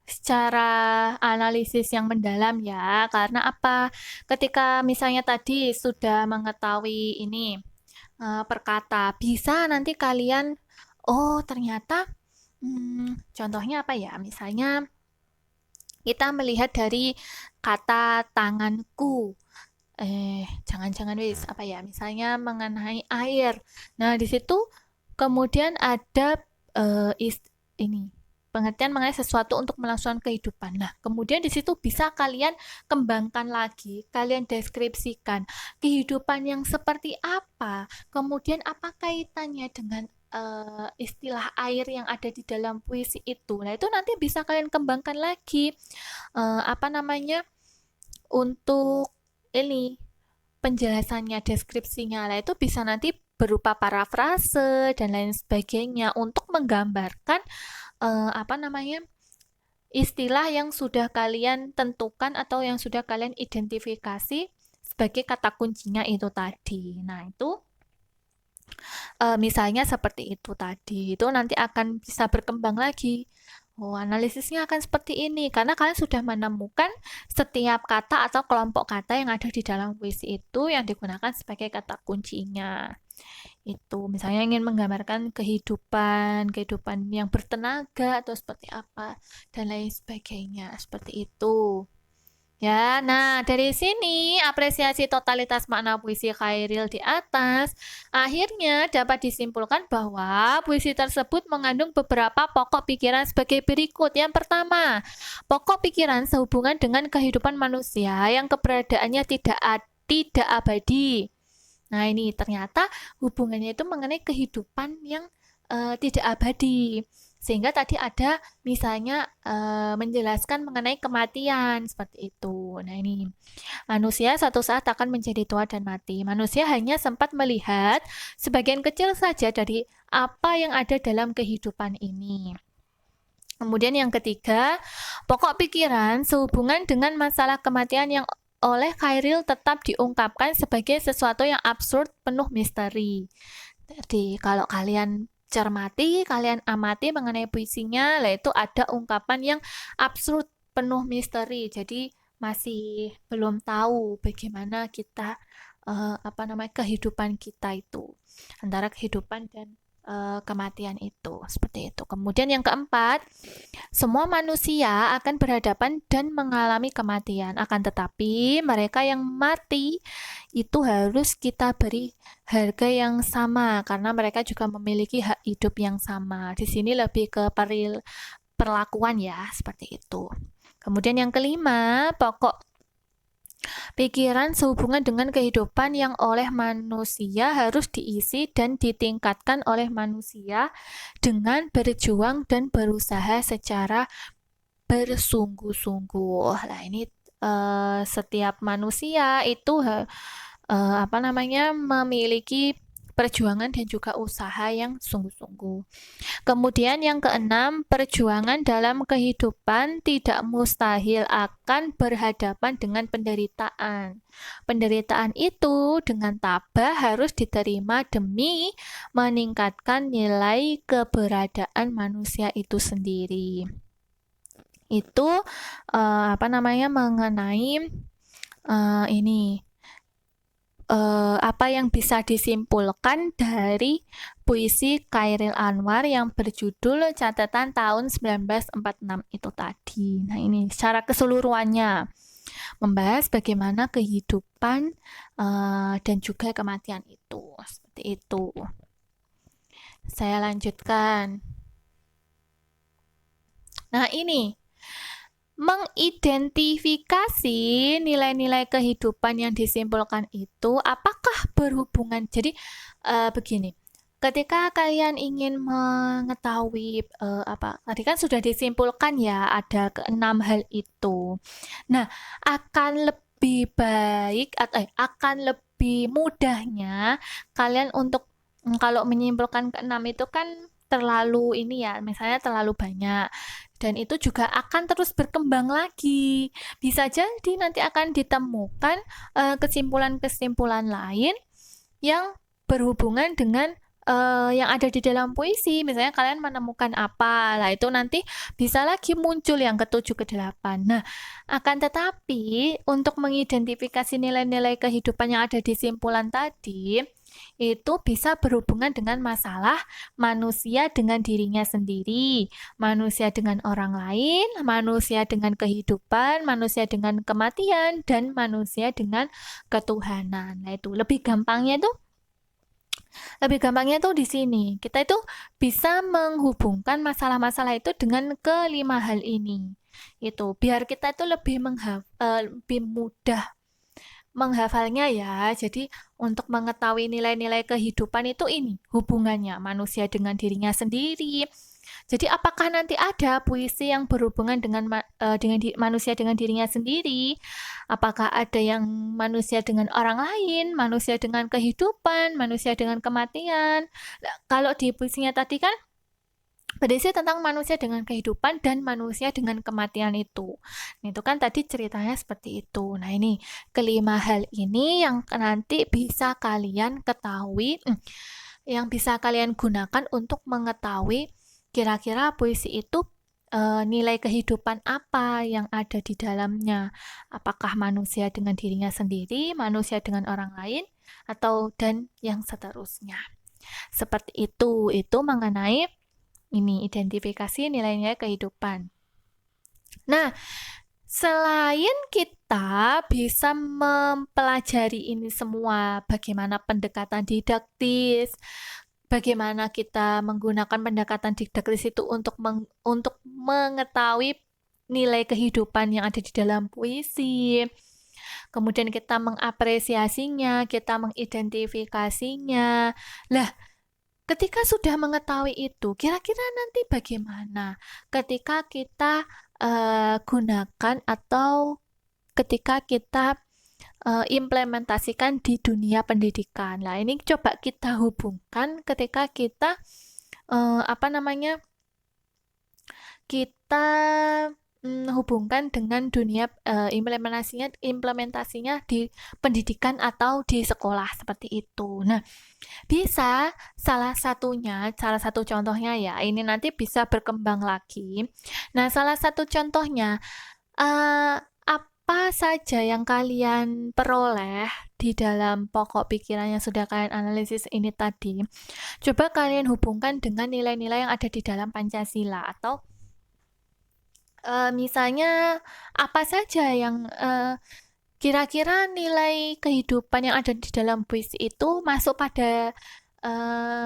Secara analisis yang mendalam ya. Karena apa? Ketika misalnya tadi sudah mengetahui ini per kata, bisa nanti kalian oh ternyata contohnya apa ya? Misalnya kita melihat dari kata tanganku. Jangan-jangan wis apa ya? Misalnya mengenai air. Nah, di situ kemudian ada ini pengertian mengenai sesuatu untuk melangsungkan kehidupan. Nah, kemudian di situ bisa kalian kembangkan lagi, kalian deskripsikan kehidupan yang seperti apa, kemudian apa kaitannya dengan istilah air yang ada di dalam puisi itu. Nah, itu nanti bisa kalian kembangkan lagi apa namanya untuk ini penjelasannya, deskripsinya. Nah, itu bisa nanti berupa parafrase dan lain sebagainya untuk menggambarkan apa namanya istilah yang sudah kalian tentukan atau yang sudah kalian identifikasi sebagai kata kuncinya itu tadi. Nah, itu misalnya seperti itu tadi. Itu nanti akan bisa berkembang lagi. Oh, analisisnya akan seperti ini karena kalian sudah menemukan setiap kata atau kelompok kata yang ada di dalam puisi itu yang digunakan sebagai kata kuncinya. Itu misalnya ingin menggambarkan kehidupan yang bertenaga atau seperti apa dan lain sebagainya seperti itu ya. Nah, dari sini apresiasi totalitas makna puisi Khairil di atas akhirnya dapat disimpulkan bahwa puisi tersebut mengandung beberapa pokok pikiran sebagai berikut. Yang pertama, pokok pikiran sehubungan dengan kehidupan manusia yang keberadaannya tidak abadi. Nah, ini ternyata hubungannya itu mengenai kehidupan yang tidak abadi. Sehingga tadi ada misalnya menjelaskan mengenai kematian seperti itu. Nah, ini manusia suatu saat akan menjadi tua dan mati. Manusia hanya sempat melihat sebagian kecil saja dari apa yang ada dalam kehidupan ini. Kemudian yang ketiga, pokok pikiran sehubungan dengan masalah kematian yang oleh Khairil tetap diungkapkan sebagai sesuatu yang absurd, penuh misteri. Jadi kalau kalian cermati, kalian amati mengenai puisinya, itu ada ungkapan yang absurd, penuh misteri. Jadi masih belum tahu bagaimana kita kehidupan kita itu antara kehidupan dan kematian itu seperti itu. Kemudian yang keempat, semua manusia akan berhadapan dan mengalami kematian, akan tetapi mereka yang mati itu harus kita beri harga yang sama karena mereka juga memiliki hak hidup yang sama. Di sini lebih ke perlakuan ya, seperti itu. Kemudian yang kelima, pokok pikiran sehubungan dengan kehidupan yang oleh manusia harus diisi dan ditingkatkan oleh manusia dengan berjuang dan berusaha secara bersungguh-sungguh. Nah, ini setiap manusia itu memiliki perjuangan dan juga usaha yang sungguh-sungguh. Kemudian yang keenam, perjuangan dalam kehidupan tidak mustahil akan berhadapan dengan penderitaan. Penderitaan itu dengan tabah harus diterima demi meningkatkan nilai keberadaan manusia itu sendiri. Itu mengenai ini apa yang bisa disimpulkan dari puisi Khairil Anwar yang berjudul Catatan Tahun 1946 itu tadi. Nah, ini secara keseluruhannya membahas bagaimana kehidupan dan juga kematian itu. Seperti itu. Saya lanjutkan. Nah, ini mengidentifikasi nilai-nilai kehidupan yang disimpulkan itu apakah berhubungan. Jadi begini, ketika kalian ingin mengetahui tadi kan sudah disimpulkan ya ada keenam hal itu. Nah, akan lebih baik atau akan lebih mudahnya kalian untuk kalau menyimpulkan keenam itu kan terlalu ini ya, misalnya terlalu banyak dan itu juga akan terus berkembang lagi. Bisa jadi nanti akan ditemukan kesimpulan-kesimpulan lain yang berhubungan dengan yang ada di dalam puisi. Misalnya kalian menemukan apa, lah itu nanti bisa lagi muncul yang ke-7, ke-8. Nah, akan tetapi untuk mengidentifikasi nilai-nilai kehidupan yang ada di simpulan tadi, itu bisa berhubungan dengan masalah manusia dengan dirinya sendiri, manusia dengan orang lain, manusia dengan kehidupan, manusia dengan kematian, dan manusia dengan ketuhanan. Nah, itu lebih gampangnya tuh di sini. Kita itu bisa menghubungkan masalah-masalah itu dengan kelima hal ini. Itu biar kita itu lebih mudah menghafalnya ya. Jadi untuk mengetahui nilai-nilai kehidupan itu ini hubungannya manusia dengan dirinya sendiri. Jadi apakah nanti ada puisi yang berhubungan dengan manusia dengan dirinya sendiri? Apakah ada yang manusia dengan orang lain, manusia dengan kehidupan, manusia dengan kematian? Nah, kalau di puisinya tadi kan berisi tentang manusia dengan kehidupan dan manusia dengan kematian itu. Itu kan tadi ceritanya seperti itu. Nah, ini kelima hal ini yang nanti bisa kalian ketahui, yang bisa kalian gunakan untuk mengetahui kira-kira puisi itu nilai kehidupan apa yang ada di dalamnya. Apakah manusia dengan dirinya sendiri, manusia dengan orang lain, dan yang seterusnya. Seperti itu mengenai ini identifikasi nilai-nilai kehidupan. Nah, selain kita bisa mempelajari ini semua, bagaimana pendekatan didaktis, bagaimana kita menggunakan pendekatan didaktis itu untuk mengetahui nilai kehidupan yang ada di dalam puisi. Kemudian kita mengapresiasinya, kita mengidentifikasinya. Lah, ketika sudah mengetahui itu, kira-kira nanti bagaimana ketika kita gunakan atau ketika kita implementasikan di dunia pendidikan. Nah, ini coba kita hubungkan ketika kita kita hubungkan dengan dunia implementasinya di pendidikan atau di sekolah seperti itu. Nah, bisa salah satu contohnya ya, ini nanti bisa berkembang lagi. Nah, salah satu contohnya apa saja yang kalian peroleh di dalam pokok pikiran yang sudah kalian analisis ini tadi, coba kalian hubungkan dengan nilai-nilai yang ada di dalam Pancasila atau misalnya apa saja yang kira-kira nilai kehidupan yang ada di dalam puisi itu masuk pada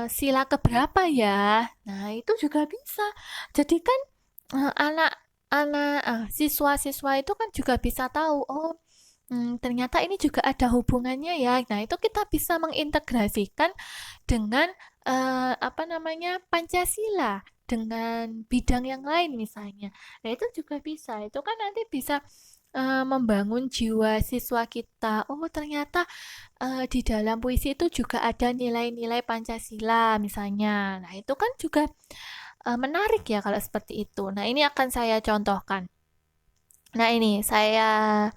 sila keberapa ya? Nah, itu juga bisa. Jadi kan siswa-siswa itu kan juga bisa tahu, ternyata ini juga ada hubungannya ya. Nah, itu kita bisa mengintegrasikan dengan Pancasila dengan bidang yang lain misalnya. Nah, itu juga bisa. Itu kan nanti bisa membangun jiwa siswa kita. Oh, ternyata di dalam puisi itu juga ada nilai-nilai Pancasila misalnya. Nah, itu kan juga menarik ya kalau seperti itu. Nah, ini akan saya contohkan. Nah, ini saya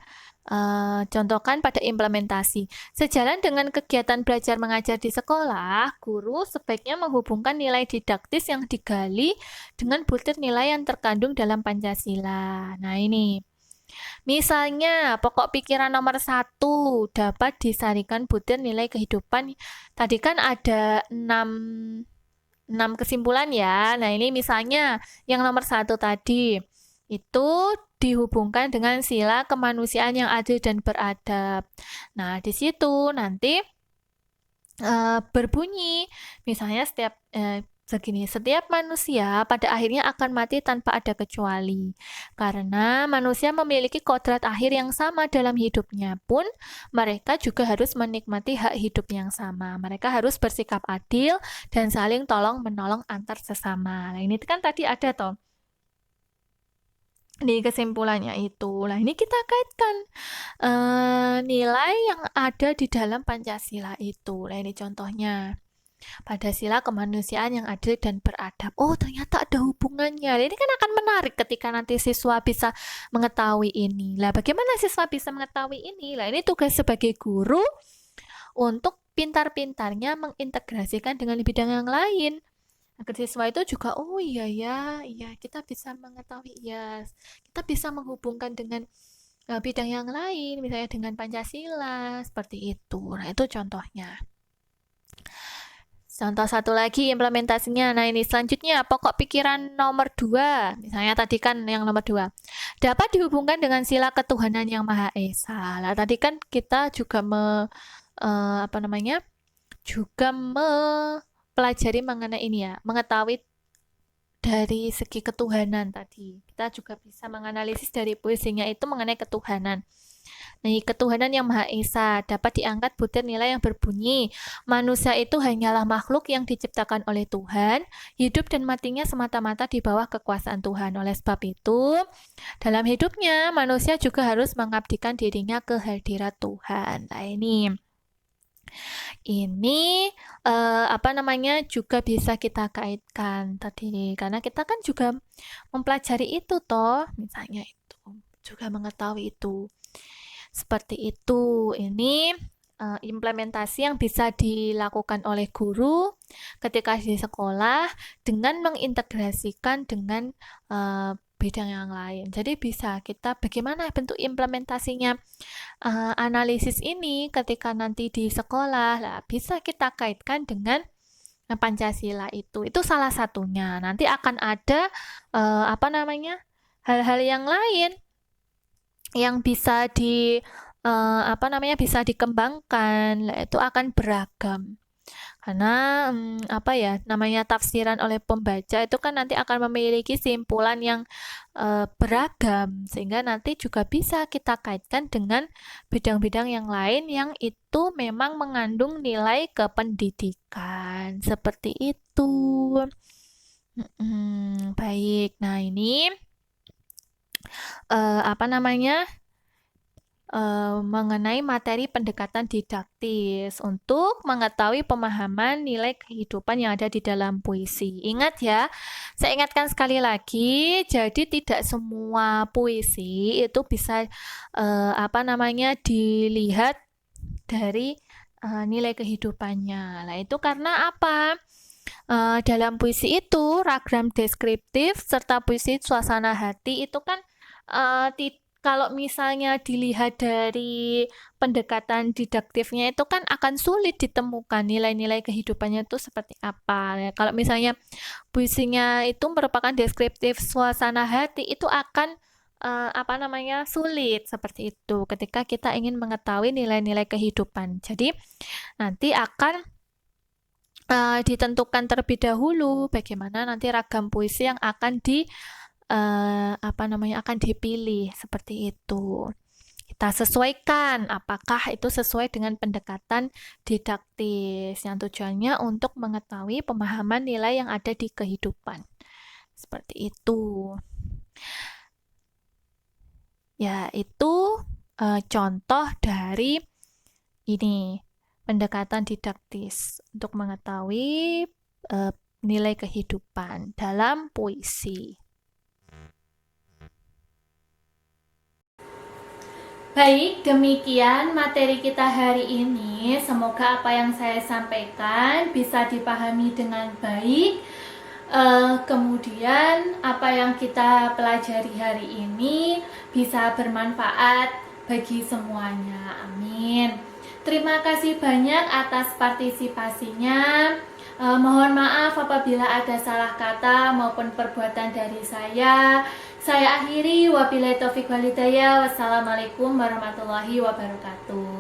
contohkan pada implementasi. Sejalan dengan kegiatan belajar mengajar di sekolah, guru sebaiknya menghubungkan nilai didaktis yang digali dengan butir nilai yang terkandung dalam Pancasila. Nah, ini. Misalnya, pokok pikiran nomor 1 dapat disarikan butir nilai kehidupan. Tadi kan ada 6 kesimpulan ya. Nah, ini misalnya yang nomor 1 tadi. Itu dihubungkan dengan sila kemanusiaan yang adil dan beradab. Nah, di situ nanti berbunyi, misalnya Segini, setiap manusia pada akhirnya akan mati tanpa ada kecuali. Karena manusia memiliki kodrat akhir yang sama dalam hidupnya pun, mereka juga harus menikmati hak hidup yang sama. Mereka harus bersikap adil dan saling tolong-menolong antar sesama. Nah, ini kan tadi ada toh di kesimpulannya itu. Nah, ini kita kaitkan nilai yang ada di dalam Pancasila itu. Nah, ini contohnya. Pada sila kemanusiaan yang adil dan beradab. Oh, ternyata ada hubungannya. Ini kan akan menarik ketika nanti siswa bisa mengetahui ini. Lah, bagaimana siswa bisa mengetahui ini? Lah, ini tugas sebagai guru untuk pintar-pintarnya mengintegrasikan dengan bidang yang lain. Agar siswa itu juga, oh iya ya, iya kita bisa mengetahui ya, kita bisa menghubungkan dengan bidang yang lain, misalnya dengan Pancasila, seperti itu. Nah, itu contohnya. Contoh satu lagi implementasinya. Nah, ini selanjutnya pokok pikiran nomor 2. Misalnya tadi kan yang nomor 2. Dapat dihubungkan dengan sila ketuhanan yang Maha Esa. Lah, tadi kan kita juga juga mempelajari mengenai ini ya, mengetahui dari segi ketuhanan tadi. Kita juga bisa menganalisis dari puisinya itu mengenai ketuhanan. Nah, ketuhanan yang Maha Esa dapat diangkat butir nilai yang berbunyi, manusia itu hanyalah makhluk yang diciptakan oleh Tuhan, hidup dan matinya semata-mata di bawah kekuasaan Tuhan. Oleh sebab itu, dalam hidupnya manusia juga harus mengabdikan dirinya ke hadirat Tuhan. Nah, ini juga bisa kita kaitkan tadi, karena kita kan juga mempelajari itu toh, misalnya itu juga mengetahui itu. Seperti itu. Ini implementasi yang bisa dilakukan oleh guru ketika di sekolah dengan mengintegrasikan dengan bidang yang lain. Jadi bisa kita bagaimana bentuk implementasinya analisis ini ketika nanti di sekolah. Lah, bisa kita kaitkan dengan Pancasila itu. Itu salah satunya. Nanti akan ada hal-hal yang lain yang bisa bisa dikembangkan, itu akan beragam. Karena namanya tafsiran oleh pembaca itu kan nanti akan memiliki simpulan yang beragam, sehingga nanti juga bisa kita kaitkan dengan bidang-bidang yang lain yang itu memang mengandung nilai kependidikan. Seperti itu. Baik, nah ini mengenai materi pendekatan didaktis untuk mengetahui pemahaman nilai kehidupan yang ada di dalam puisi. Ingat ya, saya ingatkan sekali lagi, jadi tidak semua puisi itu bisa dilihat dari nilai kehidupannya. Nah, itu karena apa? Dalam puisi itu ragam deskriptif serta puisi suasana hati itu kan kalau misalnya dilihat dari pendekatan didaktifnya itu kan akan sulit ditemukan nilai-nilai kehidupannya itu seperti apa. Ya, kalau misalnya puisinya itu merupakan deskriptif suasana hati itu akan sulit seperti itu ketika kita ingin mengetahui nilai-nilai kehidupan. Jadi nanti akan ditentukan terlebih dahulu bagaimana nanti ragam puisi yang akan akan dipilih seperti itu. Kita sesuaikan apakah itu sesuai dengan pendekatan didaktis yang tujuannya untuk mengetahui pemahaman nilai yang ada di kehidupan. Seperti itu. Ya, itu contoh dari ini pendekatan didaktis untuk mengetahui nilai kehidupan dalam puisi. Baik, demikian materi kita hari ini. Semoga apa yang saya sampaikan bisa dipahami dengan baik. Kemudian apa yang kita pelajari hari ini bisa bermanfaat bagi semuanya. Amin. Terima kasih banyak atas partisipasinya. Mohon maaf apabila ada salah kata maupun perbuatan dari saya. Saya akhiri, wabillahi taufiq wal hidayah. Wassalamualaikum warahmatullahi wabarakatuh.